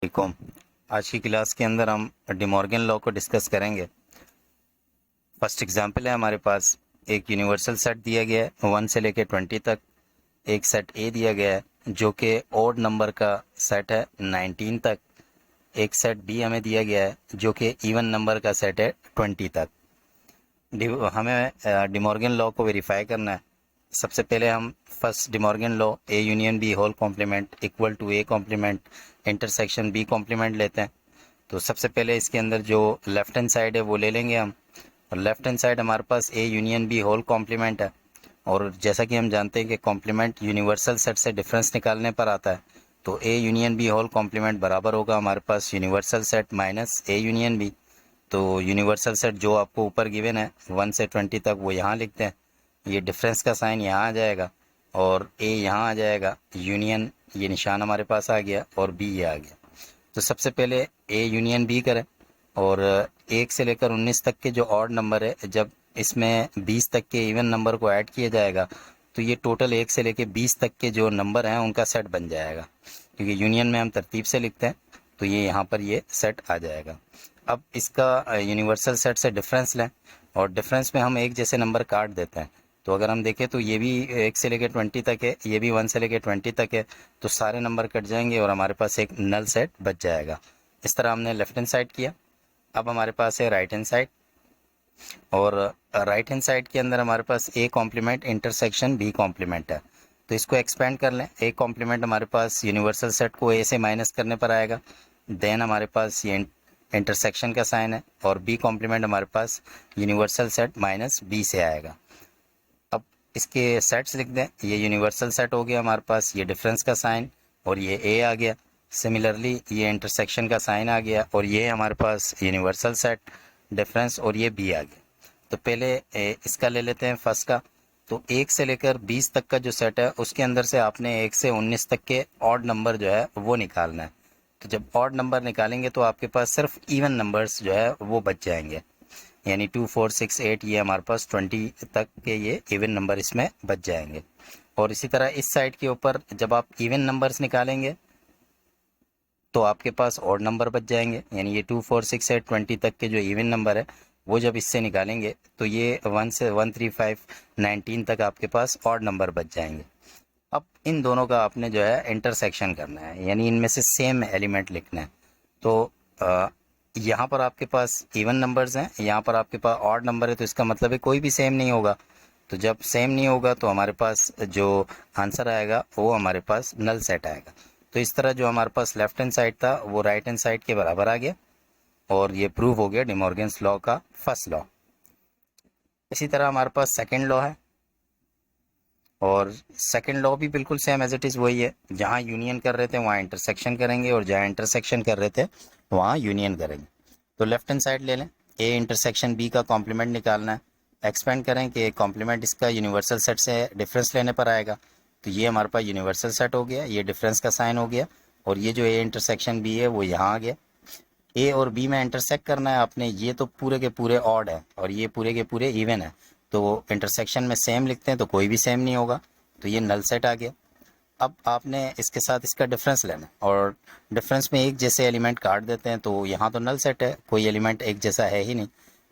वालेकुम। आज की क्लास के अंदर हम डिमॉर्गन लॉ को डिस्कस करेंगे। फर्स्ट एग्जांपल है हमारे पास, एक यूनिवर्सल सेट दिया गया है 1 से लेकर 20 तक। एक सेट ए दिया गया है जो कि ऑड नंबर का सेट है 19 तक। एक सेट बी हमें दिया गया है जो कि इवन नंबर का सेट है 20 तक। हमें डिमॉर्गन लॉ को वेरीफाई करना है। सबसे पहले हम first De Morgan law A union B whole complement equal to A complement intersection B complement लेते हैं। तो सबसे पहले इसके अंदर जो लेफ्ट हैंड साइड है वो ले लेंगे हम, और लेफ्ट हैंड साइड हमारे पास A union B whole complement है। और जैसा कि हम जानते हैं कि कॉम्प्लीमेंट यूनिवर्सल सेट से डिफरेंस निकालने पर आता है, तो A union B whole complement बराबर होगा हमारे पास universal set minus A union B. तो यूनिवर्सल सेट जो आपको ऊपर गिवन है 1 से 20 तक वो यहाँ लिखते हैं। ये डिफरेंस का साइन यहाँ आ जाएगा और ए यहाँ आ जाएगा, यूनियन ये निशान हमारे पास आ गया और बी ये आ गया। तो सबसे पहले ए यूनियन बी करें, और 1 से लेकर 19 तक के जो ऑड नंबर है, जब इसमें 20 तक के इवन नंबर को ऐड किया जाएगा तो ये टोटल 1 से लेकर 20 तक के जो नंबर हैं उनका सेट बन जाएगा। क्योंकि यूनियन में हम तरतीब से लिखते हैं तो ये यहाँ पर ये सेट आ जाएगा। अब इसका यूनिवर्सल सेट से डिफरेंस लें, और डिफरेंस में हम एक जैसे नंबर काट देते हैं। तो अगर हम देखें तो ये भी 1 से लेकर 20 तक है, ये भी 1 से लेकर 20 तक है, तो सारे नंबर कट जाएंगे और हमारे पास एक नल सेट बच जाएगा। इस तरह हमने लेफ्ट हैंड साइड किया। अब हमारे पास है राइट हैंड साइड, और राइट हैंड साइड के अंदर हमारे पास A complement intersection B complement है। तो इसको एक्सपेंड कर लें। ए कॉम्प्लीमेंट हमारे पास यूनिवर्सल सेट को ए से माइनस करने पर आएगा, देन हमारे पास ये इंटरसेक्शन का साइन है, और बी कॉम्प्लीमेंट हमारे पास यूनिवर्सल सेट माइनस बी से आएगा। अब इसके सेट्स लिख दें। ये यूनिवर्सल सेट हो गया हमारे पास, ये डिफरेंस का साइन और ये ए आ गया। सिमिलरली ये इंटरसेक्शन का साइन आ गया और ये हमारे पास यूनिवर्सल सेट डिफरेंस और ये बी आ गया। तो पहले इसका ले लेते हैं फर्स्ट का। तो 1 से लेकर 20 तक का जो सेट है उसके अंदर से आपने 1 से 19 तक के ऑड नंबर जो है वो निकालना है। तो जब ऑड नंबर निकालेंगे तो आपके पास सिर्फ इवन नंबर्स जो है वो बच जाएंगे, यानी 2 4 6 8 ये हमारे पास 20 तक के ये इवन नंबर इसमें बच जाएंगे। और इसी तरह इस साइड के ऊपर जब आप इवन नंबर्स निकालेंगे तो आपके पास ऑड नंबर बच जाएंगे, यानी ये 2 4 6 8 20 तक के जो इवन नंबर है वो जब इससे निकालेंगे तो ये 1 से 1 3 5 19 तक आपके पास ऑड नंबर बच जाएंगे। अब इन दोनों का आपने जो है इंटरसेक्शन करना है, यानी इनमें से सेम एलिमेंट लिखना है। तो यहाँ पर आपके पास इवन नंबर्स हैं, यहाँ पर आपके पास ऑड नंबर है, तो इसका मतलब है कोई भी सेम नहीं होगा। तो जब सेम नहीं होगा तो हमारे पास जो आंसर आएगा वो हमारे पास नल सेट आएगा। तो इस तरह जो हमारे पास लेफ्ट हैंड साइड था वो राइट हैंड साइड के बराबर आ गया, और ये प्रूव हो गया डिमॉर्गन्स लॉ का फर्स्ट लॉ। इसी तरह हमारे पास सेकेंड लॉ है, और सेकंड लॉ भी बिल्कुल सेम एज इट इज़ वही है। जहाँ यूनियन कर रहे थे वहाँ इंटरसेक्शन करेंगे, और जहाँ इंटरसेक्शन कर रहे थे वहाँ यूनियन करेंगे। तो लेफ्ट हैंड साइड ले लें, ए इंटरसेक्शन बी का कॉम्प्लीमेंट निकालना है। एक्सपेंड करें कि कॉम्प्लीमेंट इसका यूनिवर्सल सेट से डिफरेंस लेने पर आएगा। तो ये हमारे पास यूनिवर्सल सेट हो गया, ये डिफरेंस का साइन हो गया, और ये जो ए इंटरसेक्शन बी है वो यहाँ आ गया। ए और बी में इंटरसेक्ट करना है आपने, ये तो पूरे के पूरे ऑड है और ये पूरे के पूरे इवन है, तो इंटरसेक्शन में सेम लिखते हैं तो कोई भी सेम नहीं होगा, तो ये नल सेट आ गया। अब आपने इसके साथ इसका डिफरेंस लेना है, और डिफरेंस में एक जैसे एलिमेंट काट देते हैं, तो यहाँ तो नल सेट है, कोई एलिमेंट एक जैसा है ही नहीं।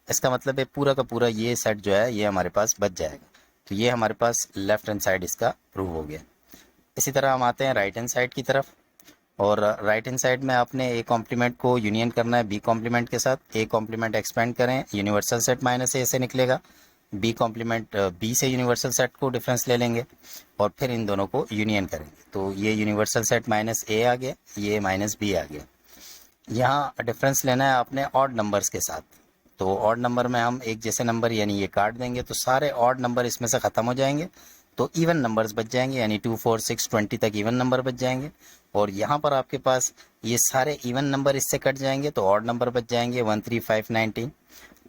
इसका मतलब है पूरा का पूरा ये सेट जो है ये हमारे पास बच जाएगा। तो ये हमारे पास लेफ्ट हैंड साइड इसका प्रूव हो गया। इसी तरह हम आते हैं राइट हैंड साइड की तरफ, और राइट हैंड साइड में आपने ए कॉम्प्लीमेंट को यूनियन करना है बी कॉम्प्लीमेंट के साथ। ए कॉम्प्लीमेंट एक्सपेंड करें, यूनिवर्सल सेट माइनस ए से निकलेगा। बी कॉम्प्लीमेंट बी से यूनिवर्सल सेट को डिफरेंस ले लेंगे और फिर इन दोनों को यूनियन करेंगे। तो ये यूनिवर्सल सेट माइनस ए आ गया, ये माइनस बी आ गया। यहाँ डिफरेंस लेना है आपने ऑड नंबर्स के साथ। तो ऑड नंबर में हम एक जैसे नंबर यानी ये काट देंगे, तो सारे ऑड नंबर इसमें से ख़त्म हो जाएंगे, तो इवन नंबर्स बच जाएंगे, यानी 2 4 6 20 तक इवन नंबर बच जाएंगे। और यहाँ पर आपके पास ये सारे इवन नंबर इससे कट जाएंगे, तो ऑड नंबर बच जाएंगे 1 3 5 19।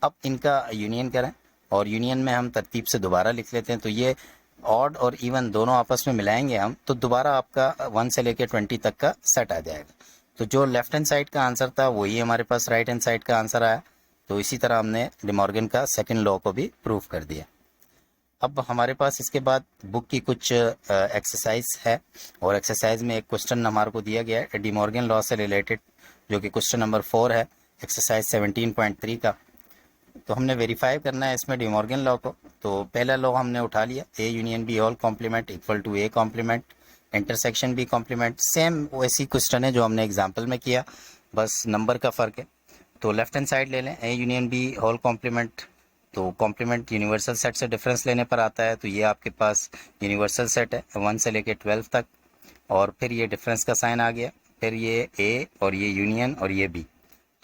अब इनका यूनियन करें, और यूनियन में हम तरतीब से दोबारा लिख लेते हैं। तो ये ऑड और इवन दोनों आपस में मिलाएंगे हम, तो दोबारा आपका 1 से लेकर 20 तक का सेट आ जाएगा। तो जो लेफ्ट हैंड साइड का आंसर था वही हमारे पास राइट हैंड साइड का आंसर आया। तो इसी तरह हमने डिमॉर्गन का सेकंड लॉ को भी प्रूव कर दिया। अब हमारे पास इसके बाद बुक की कुछ एक्सरसाइज है, और एक्सरसाइज में एक क्वेश्चन हमारे को दिया गया है डिमॉर्गन लॉ से रिलेटेड, जो कि क्वेश्चन नंबर 4 है एक्सरसाइज 17.3 का। तो हमने वेरीफाई करना है इसमें डिमॉर्गन लॉ को। तो पहला लॉ हमने उठा लिया, A union B whole complement equal to A complement intersection B complement. Same वैसी क्वेश्चन है जो हमने एग्जाम्पल में किया, बस नंबर का फ़र्क है। तो लेफ्ट हैंड साइड ले लें, A union B whole complement. तो कॉम्प्लीमेंट यूनिवर्सल सेट से डिफरेंस लेने पर आता है, तो ये आपके पास यूनिवर्सल सेट है 1 से लेके 12 तक, और फिर ये डिफरेंस का साइन आ गया, फिर ये ए और ये यूनियन और ये बी।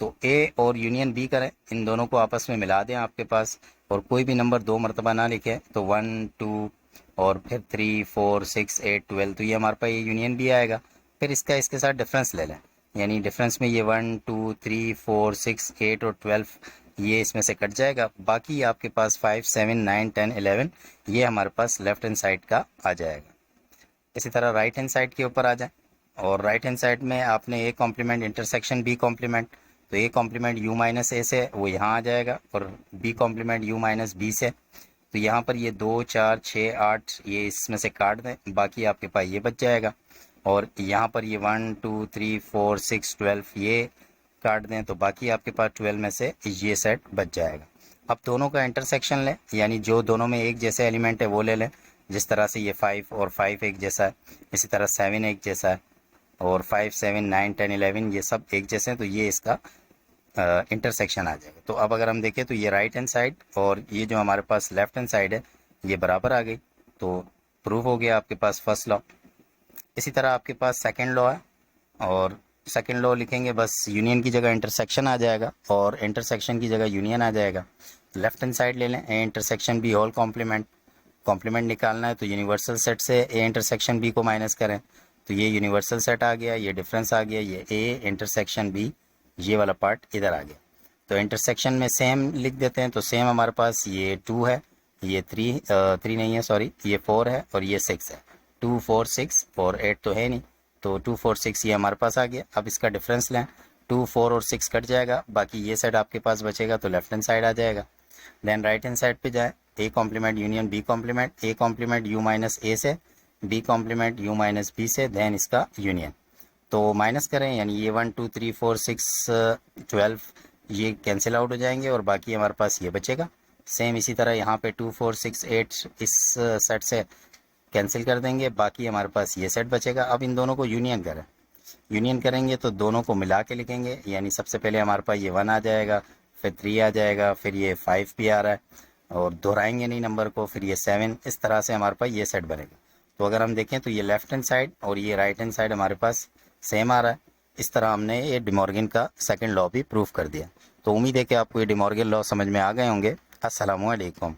तो ए और यूनियन बी करें, इन दोनों को आपस में मिला दें आपके पास, और कोई भी नंबर 2 मरतबा ना लिखे, तो 1 2 और फिर 3 4 6 8 12, तो ये हमारे पास ये यूनियन बी आएगा। फिर इसका इसके साथ डिफरेंस ले लें, यानी डिफरेंस में ये 1 2 3 4 6 8 और 12 ये इसमें से कट जाएगा। बाकी आपके पास 5 7 9 10 11 ये हमारे पास लेफ्ट हैंड साइड का आ जाएगा। इसी तरह राइट हैंड साइड के ऊपर आ जाए, और राइट हैंड साइड में आपने A complement intersection B complement, तो A complement U minus A से वो यहाँ आ जाएगा, और B complement U minus B से। तो यहाँ पर ये 2 4 6 8 ये इसमें से काट दें, बाकी आपके पास ये बच जाएगा। और यहाँ पर ये 1 2 3 4 6 12 ये काट दें, तो बाकी आपके पास 12 में से ये सेट बच जाएगा। अब दोनों का इंटरसेक्शन लें, यानी जो दोनों में एक जैसे एलिमेंट है वो ले लें। जिस तरह से ये 5 और 5 एक जैसा है, इसी तरह 7 एक जैसा है, और 5 7 9 10 11 ये सब एक जैसे हैं, तो ये इसका इंटरसेक्शन आ जाएगा। तो अब अगर हम देखें तो ये राइट हैंड साइड और ये जो हमारे पास लेफ्ट हैंड साइड है ये बराबर आ गई, तो प्रूव हो गया आपके पास फर्स्ट लॉ। इसी तरह आपके पास सेकंड लॉ है, और सेकंड लॉ लिखेंगे बस यूनियन की जगह इंटरसेक्शन आ जाएगा, और इंटरसेक्शन की जगह यूनियन आ जाएगा। लेफ्ट हैंड साइड ले लें, A intersection B whole complement. Complement निकालना है तो यूनिवर्सल सेट से ए इंटरसेक्शन बी को माइनस करें, तो ये यूनिवर्सल सेट आ गया, ये डिफरेंस आ गया, ये ए इंटरसेक्शन बी ये वाला पार्ट इधर आ गया। तो इंटरसेक्शन में सेम लिख देते हैं, तो सेम हमारे पास ये 2 है, ये 3 नहीं है सॉरी, ये 4 है और ये 6 है। 2 4 6 और 8 तो है नहीं, तो 2 4 6 ये हमारे पास आ गया। अब इसका डिफरेंस लें, 2 4 और 6 कट जाएगा, बाकी ये साइड आपके पास बचेगा, तो लेफ्ट हैंड साइड आ जाएगा। देन राइट हैंड साइड पे जाए, A complement union B complement, A complement U minus A से, B complement U minus B से, देन इसका यूनियन। तो माइनस करें, यानी ये 1 2 3 4 6 12 ये कैंसिल आउट हो जाएंगे, और बाकी हमारे पास ये बचेगा। सेम इसी तरह यहाँ पे 2 4 6 8 इस सेट से कैंसिल कर देंगे, बाकी हमारे पास ये सेट बचेगा। अब इन दोनों को यूनियन करें, यूनियन करेंगे तो दोनों को मिला के लिखेंगे, यानी सबसे पहले हमारे पास ये 1 आ जाएगा, फिर 3 आ जाएगा, फिर ये 5 भी आ रहा है, और दोहराएंगे नहीं नंबर को, फिर ये 7, इस तरह से हमारे पास ये सेट बनेगा। तो अगर हम देखें तो ये लेफ्ट हैंड साइड और ये राइट हैंड साइड हमारे पास सेम आ रहा है। इस तरह हमने ये डिमॉर्गन का सेकंड लॉ भी प्रूव कर दिया। तो उम्मीद है कि आपको ये डिमॉर्गन लॉ समझ में आ गए होंगे। अस्सलामु अलैकुम।